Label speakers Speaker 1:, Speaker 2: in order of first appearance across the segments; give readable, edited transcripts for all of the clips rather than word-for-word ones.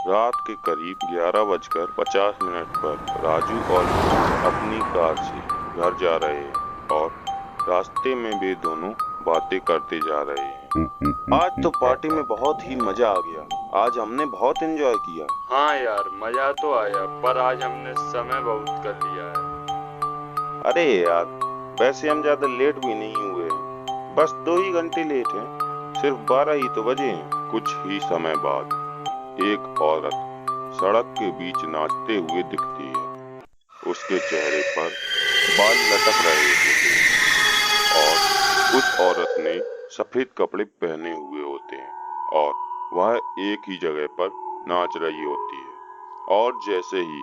Speaker 1: रात के करीब 11:50 पर राजू और मोहन अपनी कार से घर जा रहे हैं और रास्ते में वे दोनों बातें करते जा रहे हैं। आज तो पार्टी में बहुत ही मजा आ गया। आज हमने बहुत एंजॉय किया।
Speaker 2: हाँ यार, मजा तो आया, पर आज हमने समय बहुत कर लिया है।
Speaker 1: अरे यार, वैसे हम ज्यादा लेट भी नहीं हुए हैं, बस 2 ही घंटे लेट हैं। सिर्फ 12 ही तो बजे हैं। कुछ ही समय बाद एक औरत सड़क के बीच नाचते हुए दिखती है। उसके चेहरे पर बाल लटक रहे होते हैं और उस औरत ने सफेद कपड़े पहने हुए होते हैं और वह एक ही जगह पर नाच रही होती है। और जैसे ही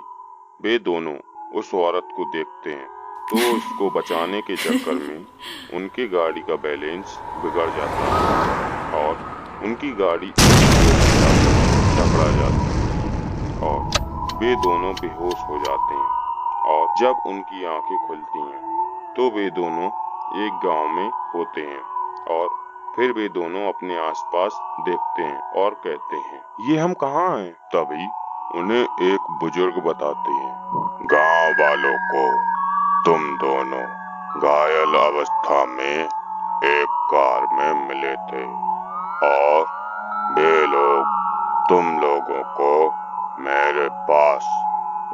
Speaker 1: वे दोनों उस औरत को देखते हैं तो उसको बचाने के चक्कर में उनकी गाड़ी का बैलेंस बिगड़ जाता है और उनकी गाड़ी टकरा जाती है और वे दोनों बेहोश हो जाते हैं। और जब उनकी आंखें खुलती हैं तो वे दोनों एक गांव में होते हैं और फिर वे दोनों अपने आसपास देखते हैं और कहते हैं, ये हम कहाँ हैं? तभी उन्हें एक बुजुर्ग बताते हैं, गांव वालों को तुम दोनों घायल अवस्था में एक कार में मिले थे और वे लोग तुम लोगों को मेरे पास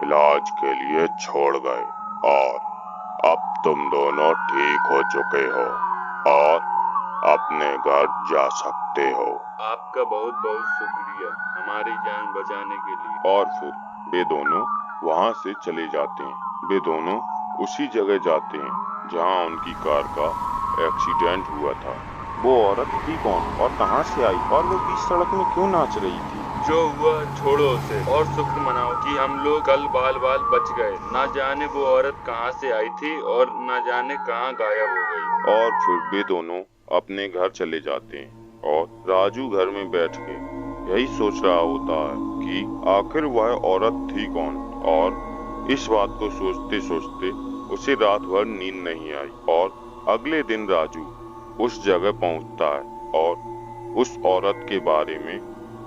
Speaker 1: इलाज के लिए छोड़ गए और अब तुम दोनों ठीक हो चुके हो और अपने घर जा सकते हो।
Speaker 2: आपका बहुत बहुत शुक्रिया हमारी जान बचाने के लिए।
Speaker 1: और फिर वे दोनों वहां से चले जाते हैं। वे दोनों उसी जगह जाते हैं जहां उनकी कार का एक्सीडेंट हुआ था। वो औरत थी कौन और कहां से आई और वो बीच सड़क में क्यों नाच रही थी?
Speaker 2: जो हुआ छोड़ो उसे और शुक्र मनाओ कि हम लोग कल बाल बच गए। ना जाने वो औरत कहाँ से आई थी और ना जाने कहाँ गायब हो गई।
Speaker 1: और फिर वे दोनों अपने घर चले जाते हैं और राजू घर में बैठ के यही सोच रहा होता है कि आखिर वह औरत थी कौन। और इस बात को सोचते सोचते उसे रात भर नींद नहीं आई और अगले दिन राजू उस जगह पहुंचता है और उस औरत के बारे में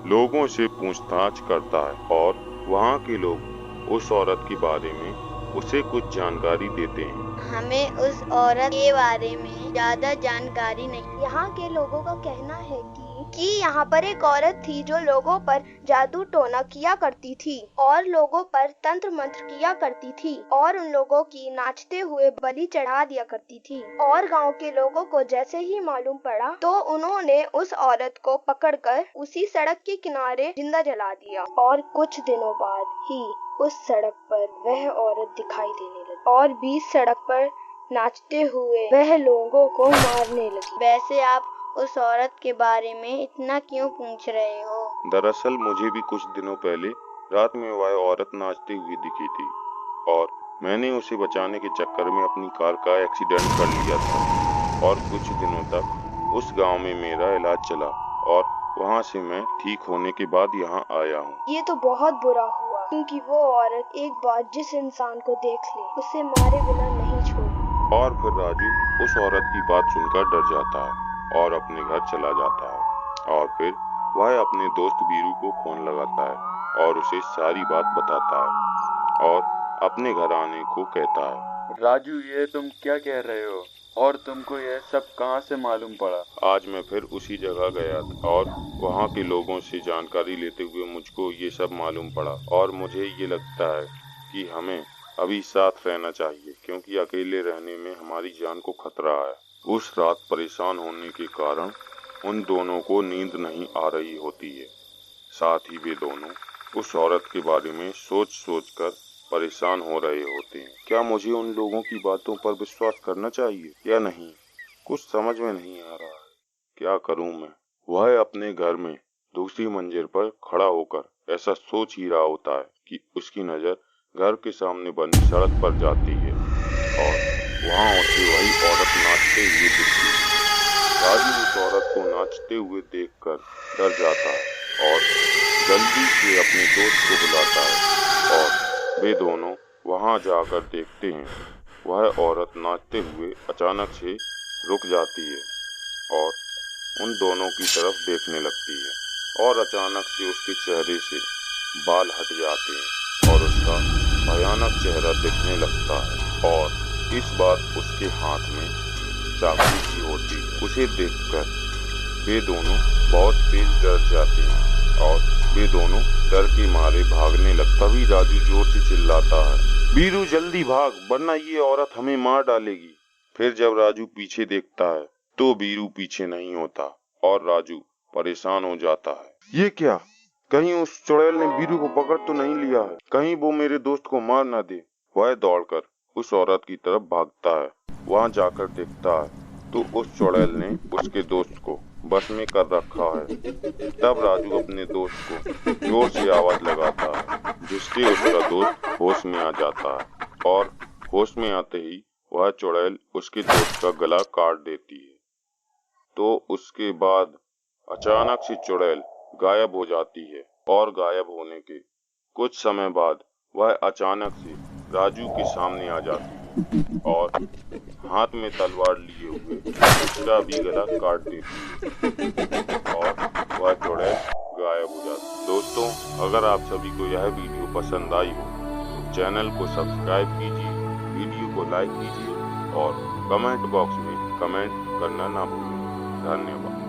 Speaker 1: लोगों से पूछताछ करता है और वहाँ के लोग उस औरत के बारे में उसे कुछ जानकारी देते हैं।
Speaker 3: हमें उस औरत के बारे में ज्यादा जानकारी नहीं। यहाँ के लोगों का कहना है कि यहाँ पर एक औरत थी जो लोगों पर जादू टोना किया करती थी और लोगों पर तंत्र मंत्र किया करती थी और उन लोगों की नाचते हुए बलि चढ़ा दिया करती थी। और गांव के लोगों को जैसे ही मालूम पड़ा तो उन्होंने उस औरत को पकड़कर उसी सड़क के किनारे जिंदा जला दिया। और कुछ दिनों बाद ही उस सड़क पर वह औरत दिखाई देने लगी और बीच सड़क पर नाचते हुए वह लोगों को मारने लगी। वैसे आप उस औरत के बारे में इतना क्यों पूछ रहे हो?
Speaker 1: दरअसल मुझे भी कुछ दिनों पहले रात में वह औरत नाचती हुई दिखी थी और मैंने उसे बचाने के चक्कर में अपनी कार का एक्सीडेंट कर लिया था और कुछ दिनों तक उस गांव में मेरा इलाज चला और वहां से मैं ठीक होने के बाद यहाँ आया हूँ।
Speaker 3: ये तो बहुत बुरा हुआ क्योंकि वो औरत एक बार जिस इंसान को देख ले उसे मारे बिना नहीं छोड़ती।
Speaker 1: और फिर राजू उस औरत की बात सुनकर डर जाता है और अपने घर चला जाता है और फिर वह अपने दोस्त बीरू को फोन लगाता है और उसे सारी बात बताता है और अपने घर आने को कहता है।
Speaker 2: राजू, ये तुम क्या कह रहे हो और तुमको यह सब कहाँ से मालूम पड़ा?
Speaker 1: आज मैं फिर उसी जगह गया था और वहाँ के लोगों से जानकारी लेते हुए मुझको ये सब मालूम पड़ा और मुझे ये लगता है कि हमें अभी साथ रहना चाहिए क्योंकि अकेले रहने में हमारी जान को खतरा है। उस रात परेशान होने के कारण उन दोनों को नींद नहीं आ रही होती है। साथ ही वे दोनों उस औरत के बारे में सोच सोच कर परेशान हो रहे होते हैं। क्या मुझे उन लोगों की बातों पर विश्वास करना चाहिए या नहीं? कुछ समझ में नहीं आ रहा है। क्या करूं मैं? वह अपने घर में दूसरी मंजिल पर खड़ा होकर ऐसा सोच ही रहा होता है कि उसकी नजर घर के सामने बनी सड़क पर जाती है और वहां उसे वही औरत नाचते हुए दिखती है। राजू उस औरत को नाचते हुए देखकर डर जाता है और जल्दी से अपने दोस्त को बुलाता है और वे दोनों वहां जाकर देखते हैं। वह औरत नाचते हुए अचानक से रुक जाती है और उन दोनों की तरफ देखने लगती है और अचानक से उसके चेहरे से बाल हट जाते हैं और उसका भयानक चेहरा दिखने लगता है और इस बार उसके हाथ में चाकू भी होती। उसे देखकर वे दोनों बहुत तेज डर जाते हैं और वे दोनों डर के मारे भागने लगता। तभी राजू जोर से चिल्लाता है, बीरू जल्दी भाग वरना ये औरत हमें मार डालेगी। फिर जब राजू पीछे देखता है तो बीरू पीछे नहीं होता और राजू परेशान हो जाता है। ये क्या, कहीं उस चुड़ैल ने बीरू को पकड़ तो नहीं लिया है, कहीं वो मेरे दोस्त को मार ना दे। वह दौड़कर उस औरत की तरफ भागता है। वहां जाकर देखता है तो उस चुड़ैल ने उसके दोस्त को बस में कर रखा है। तब राजू अपने दोस्त को जोर से आवाज लगाता है जिससे उसका दोस्त होश में आ जाता है और होश में आते ही वह चुड़ैल उसके दोस्त का गला काट देती है। तो उसके बाद अचानक से चुड़ैल गायब हो जाती है और गायब होने के कुछ समय बाद वह अचानक से राजू के सामने आ जाती है और हाथ में तलवार लिए हुए उसका भी गला काट देती है और वह चुड़ैल गायब हो जाती है। दोस्तों, अगर आप सभी को यह वीडियो पसंद आई हो तो चैनल को सब्सक्राइब कीजिए, वीडियो को लाइक कीजिए और कमेंट बॉक्स में कमेंट करना ना भूलें। धन्यवाद।